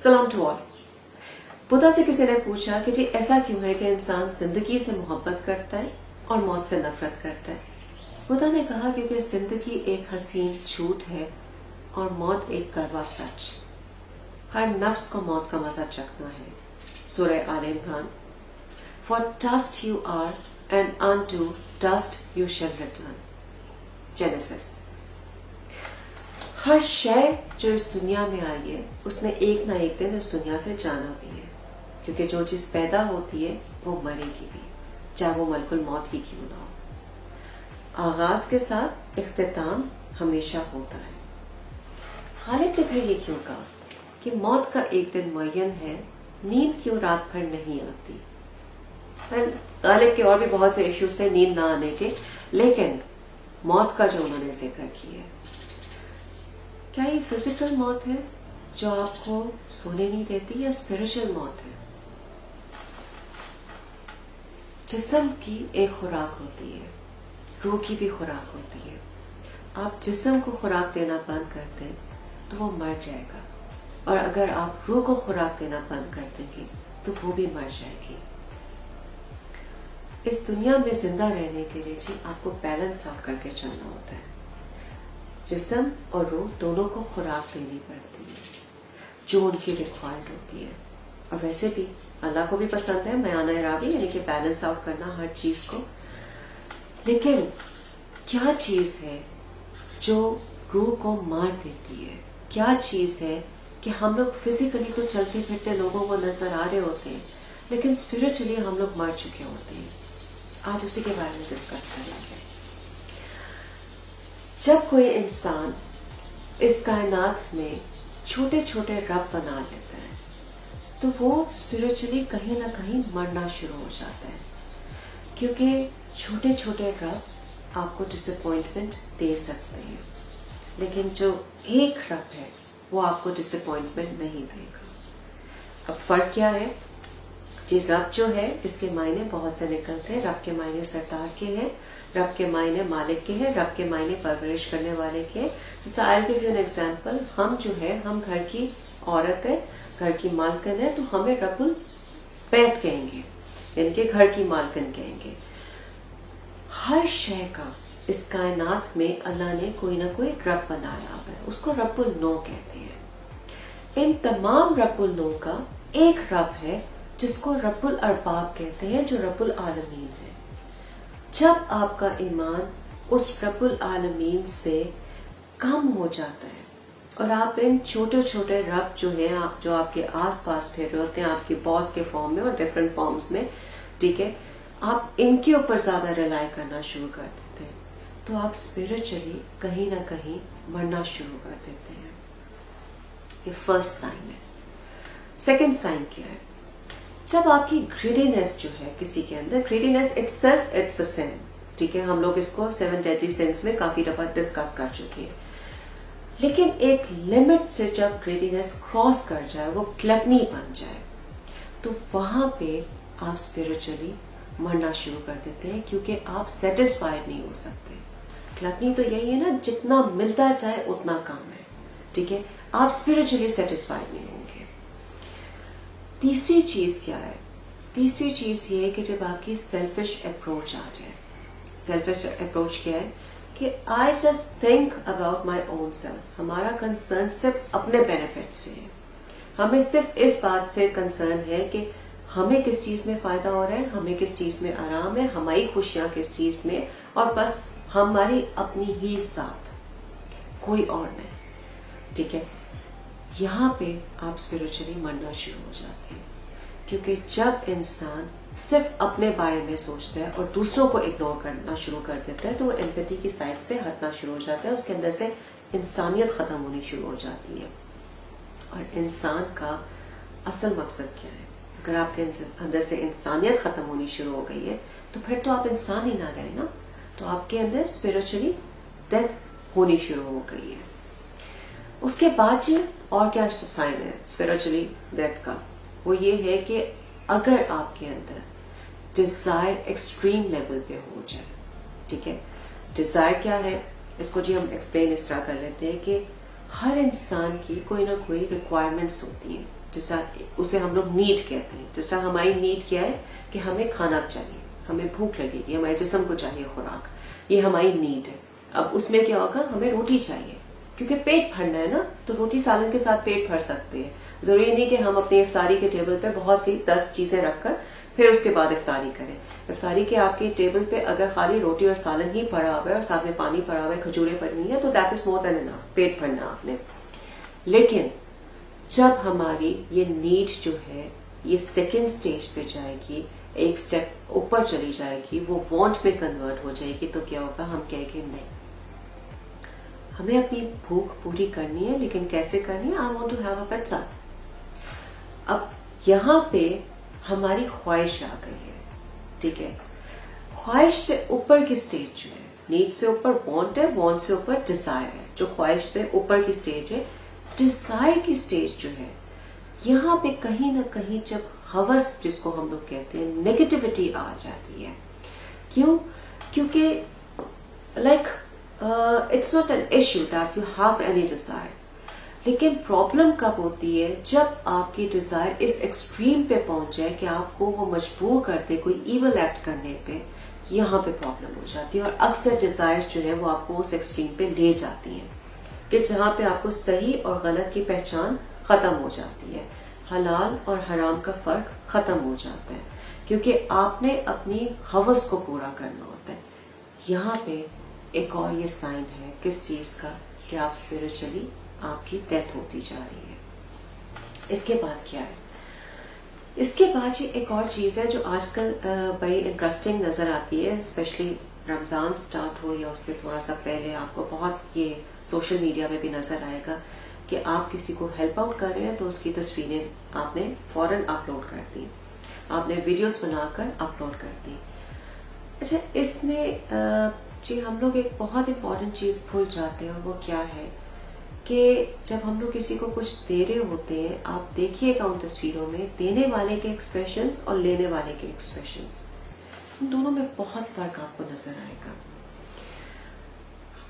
सलाम to all. Buddha से किसी ने पूछा कि जी ऐसा क्यों है कि इंसान जिंदगी से मोहब्बत करता है और मौत से नफरत करता है। बुद्धा ने कहा क्योंकि जिंदगी एक हसीन झूठ है और मौत एक कड़वा सच। हर नफ्स को मौत का मजा चखना है। सूरह आल Imran, For dust you are and unto dust you shall return। Genesis. हर शय जो इस दुनिया में आई है उसने एक ना एक दिन इस दुनिया से जाना भी है, क्योंकि जो चीज पैदा होती है वो मरेगी भी, चाहे वो मलकुल मौत ही क्यों ना हो। आगाज के साथ इख्तिताम हमेशा होता है। खालिद ने फिर ये क्यों कहा कि मौत का एक दिन मुअय्यन है, नींद क्यों रात भर नहीं आती। गालिब के और भी बहुत से इश्यूज थे नींद ना आने के, लेकिन मौत का जो उन्होंने जिक्र किया है, क्या ये फिजिकल मौत है जो आपको सोने नहीं देती, या स्पिरिचुअल मौत है। जिस्म की एक खुराक होती है, रूह की भी खुराक होती है। आप जिस्म को खुराक देना बंद कर दें तो वो मर जाएगा, और अगर आप रूह को खुराक देना बंद कर देंगे तो वो भी मर जाएगी। इस दुनिया में जिंदा रहने के लिए जी आपको बैलेंस आउट करके चलना होता है। जिस्म और रूह दोनों को खुराक देनी पड़ती है जो उनकी रिक्वायर्ड होती है। और वैसे भी अल्लाह को भी पसंद है मयाना इराबी, यानी कि बैलेंस आउट करना हर चीज को। लेकिन क्या चीज है जो रूह को मार देती है? क्या चीज है कि हम लोग फिजिकली तो चलते फिरते लोगों को नजर आ रहे होते हैं, लेकिन स्पिरिचुअली हम लोग मर चुके होते हैं। आज उसी के बारे में डिस्कस करेंगे। जब कोई इंसान इस कायनात में छोटे छोटे रब बना लेता है तो वो स्पिरिचुअली कहीं ना कहीं मरना शुरू हो जाता है, क्योंकि छोटे छोटे रब आपको डिसअपॉइंटमेंट दे सकते हैं, लेकिन जो एक रब है वो आपको डिसअपॉइंटमेंट नहीं देगा। अब फर्क क्या है जी? रब जो है इसके मायने बहुत से निकलते हैं। रब के मायने सरदार के हैं, रब के मायने मालिक के हैं, रब के मायने परवरिश करने वाले के हैं। I will give you an example. हम जो है, हम घर की औरत है, घर की मालकिन है, तो हमें रब्बुल बैत कहेंगे, यानी कि घर की मालकिन कहेंगे। हर शय का इस कायनात में अल्लाह ने कोई ना कोई रब बनाया है, उसको रब्बुल नो कहते हैं। इन तमाम रब्बुल नो का एक रब है जिसको रब्बुल अरबाब कहते हैं, जो रब्बुल आलमीन है। जब आपका ईमान उस रब्बुल आलमीन से कम हो जाता है और आप इन छोटे छोटे रब जो हैं, आप जो आपके आस पास फिर होते हैं, आपके बॉस के फॉर्म में और डिफरेंट फॉर्म्स में, ठीक है, आप इनके ऊपर ज्यादा रिलाई करना शुरू कर देते हैं, तो आप स्पिरिचुअली कहीं ना कहीं मरना शुरू कर देते हैं। ये फर्स्ट साइन है। सेकेंड साइन क्या है? जब आपकी ग्रीडीनेस जो है किसी के अंदर, ग्रीडीनेस इटसेल्फ इट्स अ सिन, ठीक है, हम लोग इसको 7 डेडली सिंस में काफी दफा डिस्कस कर चुके हैं। लेकिन एक लिमिट से जब ग्रीडीनेस क्रॉस कर जाए, वो ग्लटनी बन जाए, तो वहां पे आप स्पिरिचुअली मरना शुरू कर देते हैं, क्योंकि आप सेटिस्फाइड नहीं हो सकते। ग्लटनी तो यही है ना, जितना मिलता जाए उतना कम है, ठीक है, आप स्पिरिचुअली सेटिस्फाइड नहीं होंगे। तीसरी चीज क्या है? तीसरी चीज ये है कि जब आपकी सेल्फिश अप्रोच आ जाए। सेल्फिश अप्रोच क्या है? कि I just think about my own self. हमारा कंसर्न सिर्फ अपने बेनिफिट से है, हमें सिर्फ इस बात से कंसर्न है कि हमें किस चीज में फायदा हो रहा है, हमें किस चीज में आराम है, हमारी खुशियां किस चीज में, और बस हमारी अपनी ही साथ, कोई और नहीं, ठीक है। यहाँ पे आप स्पिरिचुअली मरना शुरू हो जाते हैं, क्योंकि जब इंसान सिर्फ अपने बारे में सोचता है और दूसरों को इग्नोर करना शुरू कर देता है, तो वो एम्पैथी की साइड से हटना शुरू हो जाता है, उसके अंदर से इंसानियत खत्म होनी शुरू हो जाती है। और इंसान का असल मकसद क्या है? अगर आपके अंदर से इंसानियत खत्म होनी शुरू हो गई है, तो फिर तो आप इंसान ही ना रहे ना, तो आपके अंदर स्पिरिचुअली डेथ होनी शुरू हो गई है। उसके बाद जी और क्या साइन है स्पिरिचुअली डेथ का? वो ये है कि अगर आपके अंदर डिजायर एक्सट्रीम लेवल पे हो जाए, ठीक है, डिजायर क्या है इसको जी हम एक्सप्लेन इस तरह कर लेते हैं कि हर इंसान की कोई ना कोई रिक्वायरमेंट्स होती हैं, جس طرح اسے ہم لوگ نیڈ کہتے ہیں. جس طرح ہماری نیڈ کیا ہے کہ ہمیں کھانا چاہیے, ہمیں بھوک لگے گی, ہمارے جسم کو چاہیے خوراک, یہ ہماری نیڈ ہے. اب اس میں کیا ہوگا, ہمیں روٹی چاہیے کیونکہ پیٹ بھرنا ہے نا, تو روٹی سالن کے ساتھ پیٹ بھر سکتے ہیں. ضروری نہیں کہ ہم اپنی افطاری کے ٹیبل پہ بہت سی 10 چیزیں رکھ کر پھر اس کے بعد افطاری کریں. افطاری کے آپ کے ٹیبل پہ اگر خالی روٹی اور سالن ہی پڑا ہوا ہے اور ساتھ میں پانی پڑا ہوا ہے, کھجوریں پڑی ہوئی ہیں, تو دیٹ از مور دین انف, پیٹ بھرنا آپ نے. لیکن جب ہماری یہ نیڈ جو ہے یہ سیکنڈ سٹیج پہ جائے گی, ایک سٹیپ اوپر چلی جائے گی, وہ وانٹ میں کنورٹ ہو جائے گی, تو کیا ہوگا, ہم کہیں گے نہیں, ہمیں اپنی بھوک پوری کرنی ہے, لیکن کیسے کرنی ہے, I want to have a pizza. اب یہاں پہ ہماری خواہش آ گئی ہے, ٹھیک ہے. خواہش سے اوپر کی سٹیج جو ہے, نیڈ سے اوپر وانٹ ہے, وانٹ سے اوپر ڈیزائر ہے. جو خواہش سے اوپر کی سٹیج ہے, ڈیزائر کی سٹیج جو ہے, یہاں پہ کہیں نہ کہیں جب ہوس جس کو ہم لوگ کہتے ہیں, نیگیٹیوٹی آ جاتی ہے. کیوں؟ کیونکہ like it's not an issue that you have any desire. لیکن پرابلم کب ہوتی ہے, جب آپ کی ڈیزائر اس ایکسٹریم پہ پہنچ جائے کہ آپ کو وہ مجبور کرتے کوئی ایول ایکٹ کرنے پہ, یہاں پہ پرابلم ہو جاتی ہے. اور اکثر ڈیزائر جو ہے وہ آپ کو اس ایکسٹریم پہ لے جاتی ہیں کہ جہاں پہ آپ کو صحیح اور غلط کی پہچان ختم ہو جاتی ہے, حلال اور حرام کا فرق ختم ہو جاتا ہے, کیونکہ آپ نے اپنی ہوس کو پورا کرنا ہوتا ہے. یہاں پہ ایک اور یہ سائن ہے کس چیز کا, کہ آپ اسپرچولی آپ کی ڈیتھ ہوتی جا رہی ہے. اس کے بعد کیا ہے, اس کے بعد یہ ایک اور چیز ہے جو آج کل بڑی انٹرسٹنگ نظر آتی ہے, اسپیشلی رمضان سٹارٹ ہو یا اس سے تھوڑا سا پہلے آپ کو بہت یہ سوشل میڈیا پہ بھی نظر آئے گا کہ آپ کسی کو ہیلپ آؤٹ کر رہے ہیں تو اس کی تصویریں آپ نے فوراً اپلوڈ کر دی, آپ نے ویڈیوز بنا کر اپلوڈ کر دی. اچھا, اس میں جی ہم لوگ ایک بہت امپورٹنٹ چیز بھول جاتے ہیں, اور وہ کیا ہے کہ جب ہم لوگ کسی کو کچھ دے رہے ہوتے ہیں, آپ دیکھیے گا ان تصویروں میں دینے والے کے ایکسپریشنز اور لینے والے کے ایکسپریشنز, ان دونوں میں بہت فرق آپ کو نظر آئے گا.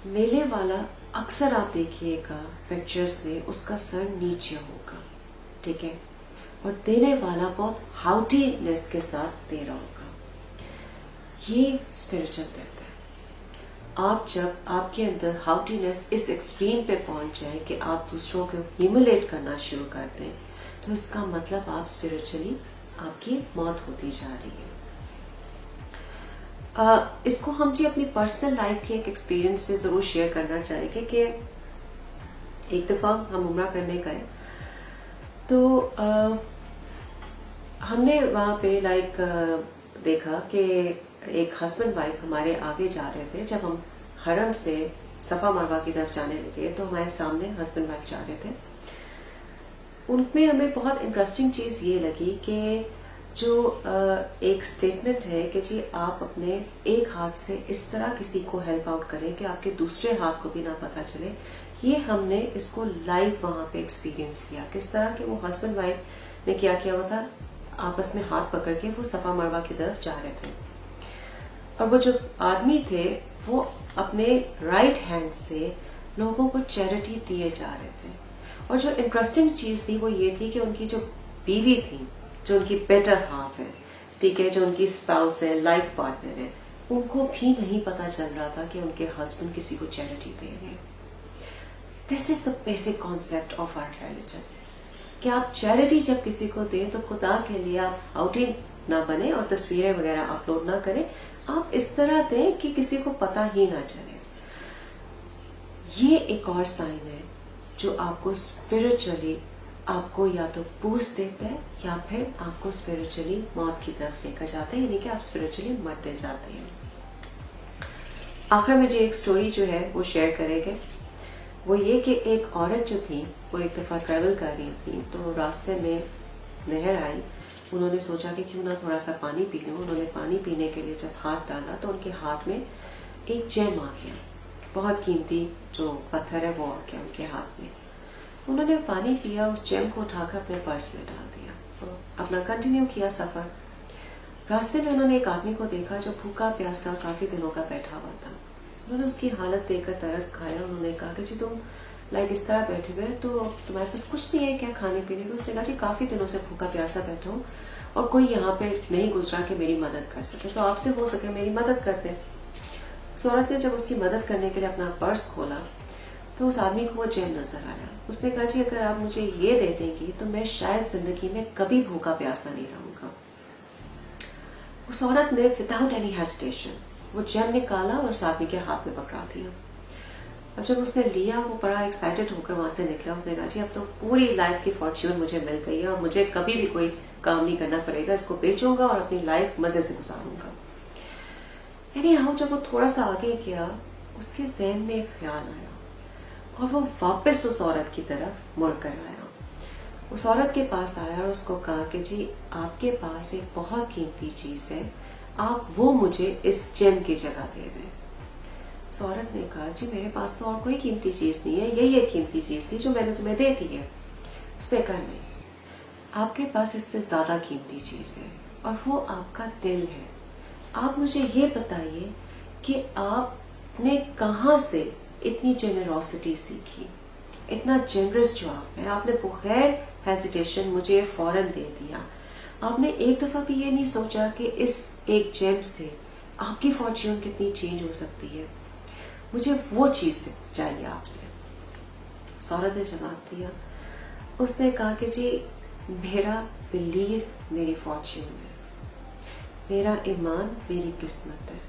لینے والا اکثر آپ دیکھیے گا پکچرز میں اس کا سر نیچے ہوگا, ٹھیک ہے, اور دینے والا بہت ہاؤٹینس کے ساتھ دے رہا ہوگا. یہ اسپرچل ڈیتھ ہے. آپ جب آپ کے اندر ہاؤٹینس اس ایکسٹریم پہ پہنچ جائے کہ آپ دوسروں کو ہیوملیٹ کرنا شروع کر دیں, تو اس کا مطلب آپ اسپرچولی آپ کی موت ہوتی جا رہی ہے. اس کو ہم جی اپنی پرسنل لائف کے ایک ایکسپیرئنس سے ضرور شیئر کرنا چاہیں گے کہ ایک دفعہ ہم عمرہ کرنے گئے, تو ہم نے وہاں پہ لائک دیکھا کہ ایک ہسبینڈ وائف ہمارے آگے جا رہے تھے. جب ہم حرم سے صفا مروہ کی طرف جانے لگے تو ہمارے سامنے ہسبینڈ وائف جا رہے تھے. ان میں ہمیں بہت انٹرسٹنگ چیز یہ لگی کہ جو ایک سٹیٹمنٹ ہے کہ جی آپ اپنے ایک ہاتھ سے اس طرح کسی کو ہیلپ آؤٹ کریں کہ آپ کے دوسرے ہاتھ کو بھی نہ پتہ چلے. یہ ہم نے اس کو لائیو وہاں پہ ایکسپیرینس کیا, کس طرح کہ وہ ہسبینڈ وائف نے کیا ہوا تھا, آپس میں ہاتھ پکڑ کے وہ صفا مروہ کی طرف جا رہے تھے, اور وہ جو آدمی تھے وہ اپنے رائٹ ہینڈ سے لوگوں کو چیریٹی دیے جا رہے تھے. اور جو انٹرسٹنگ چیز تھی وہ یہ تھی کہ ان کی جو بیوی تھی, جو ان کی بیٹر ہاف ہے, ٹھیک ہے, جو ان کی اسپاؤس ہے, لائف پارٹنر ہے, ان کو بھی نہیں پتا چل رہا تھا کہ ان کے ہسبینڈ کسی کو چیریٹی دے رہے ہیں. This is the basic concept of our religion, کہ آپ چیریٹی جب کسی کو دیں تو خدا کے لیے آپ آؤٹنگ نہ بنے اور تصویریں وغیرہ اپلوڈ نہ کریں, آپ اس طرح دیں کہ کسی کو پتا ہی نہ چلے. یہ ایک اور سائن ہے جو آپ کو اسپرچولی آپ کو یا تو بوسٹ دیتا ہے یا پھر آپ کو اسپرچولی موت کی طرف لے کر جاتا ہے, یعنی کہ آپ اسپرچولی مرتے جاتے ہیں. آخر میں جو ایک سٹوری جو ہے وہ شیئر کریں گے, وہ یہ کہ ایک عورت جو تھی وہ ایک دفعہ ٹریول کر رہی تھی, تو راستے میں نہر آئی. انہوں نے سوچا کہ کیوں نہ تھوڑا سا پانی پی لوں. انہوں نے پانی پینے کے لیے جب ہاتھ ڈالا تو ان کے ہاتھ میں ایک جیم آ گیا, بہت قیمتی جو پتھر ہے وہ آ گیا ان کے ہاتھ میں. انہوں نے پانی پیا, اس جیم کو اٹھا کر اپنے پرس میں ڈال دیا, اپنا کنٹینیو کیا سفر. راستے میں انہوں نے ایک آدمی کو دیکھا جو بھوکا پیاسا کافی دنوں کا بیٹھا ہوا تھا. انہوں نے اس کی حالت دیکھ کر ترس کھایا. انہوں نے کہا کہ جی تم लाइक इस तरह बैठे हुए, तो तुम्हारे पास कुछ नहीं है क्या खाने पीने को? उसने कहा जी काफ़ी दिनों से भूखा प्यासा बैठा हूँ और कोई यहाँ पे नहीं गुजरा कि मेरी मदद कर सके, तो आपसे हो सके मेरी मदद कर दे। उस औरत ने जब उसकी मदद करने के लिए अपना पर्स खोला तो उस आदमी को वो जेम नजर आया। उसने कहा जी अगर आप मुझे ये दे देंगी तो मैं शायद जिंदगी में कभी भूखा प्यासा नहीं रहूंगा। उस औरत ने विदाउट एनी हेजिटेशन वो जेम निकाला और उस आदमी के हाथ में पकड़ा दिया। अब जब उसने लिया वो बड़ा एक्साइटेड होकर वहां से निकला। उसने कहा जी अब तो पूरी लाइफ की फॉर्च्यून मुझे मिल गई है और मुझे कभी भी कोई काम नहीं करना पड़ेगा, इसको बेचूंगा और अपनी लाइफ मजे से गुजारूंगा। यानी हाँ, जब वो थोड़ा सा आगे गया उसके ज़हन में एक ख्याल आया और वो वापस उस औरत की तरफ मुड़ कर आया। उस औरत के पास आया और उसको कहा कि जी आपके पास एक बहुत कीमती चीज है, आप वो मुझे इस जेम की जगह दे दें। उस औरत ने कहा जी मेरे पास तो और कोई कीमती चीज नहीं है, यही एक कीमती चीज थी जो मैंने तुम्हें दे दी है। उसने कहा नहीं, आपके पास इससे ज्यादा कीमती चीज है और वो आपका दिल है। आप मुझे ये बताइए कि आपने कहाँ से इतनी जेनरोसिटी सीखी, इतना जेनरस जो आप है। आपने बगैर हेजिटेशन मुझे फौरन दे दिया। आपने एक दफा भी ये नहीं सोचा कि इस एक जेम से आपकी फॉर्च्यून कितनी चेंज हो सकती है। मुझे वो चीज चाहिए आपसे। उस औरत ने जवाब दिया, उसने कहा कि जी मेरा बिलीव मेरी फॉर्च्यून है, मेरा ईमान मेरी किस्मत है।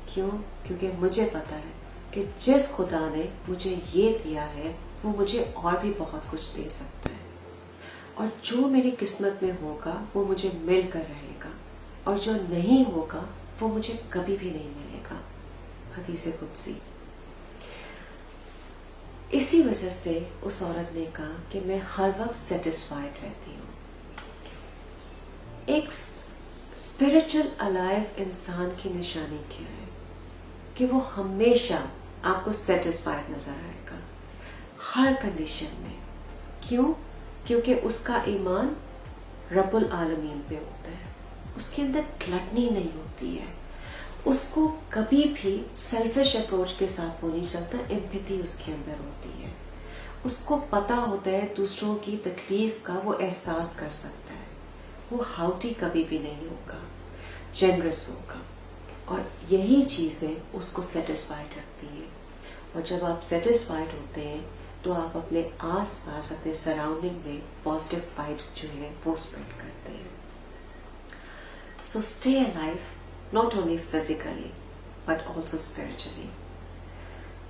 क्यों? क्योंकि मुझे पता है कि जिस खुदा ने मुझे ये दिया है वो मुझे और भी बहुत कुछ दे सकता है, और जो मेरी किस्मत में होगा वो मुझे मिल कर रहेगा और जो नहीं होगा वो मुझे कभी भी नहीं मिलेगा। हदीस कुदसी। इसी वजह से उस औरत ने कहा कि मैं हर वक्त सेटिस्फाइड रहती हूँ। एक स्पिरिचुअल अलाइव इंसान की निशानी क्या है कि वो हमेशा आपको सेटिस्फाइड नजर आएगा हर कंडीशन में। क्यों? क्योंकि उसका ईमान रब्बुल आलमीन पे होता है, उसके अंदर ग्लटनी नहीं होती है, उसको कभी भी सेल्फिश अप्रोच के साथ हो नहीं सकता। एम्पैथी उसके अंदर होती है, उसको पता होता है दूसरों की तकलीफ का वो एहसास कर सकता है। वो हाउटी कभी भी नहीं होगा, जेनरस होगा, और यही चीजें उसको सेटिस्फाइड रखती है। और जब आप सेटिस्फाइड होते हैं तो आप अपने आस पास अपने सराउंडिंग में पॉजिटिव वाइब्स जो है वो स्प्रेड करते हैं। So stay alive, not only physically but also spiritually.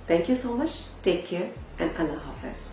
Thank you so much. Take care and Allah Hafiz.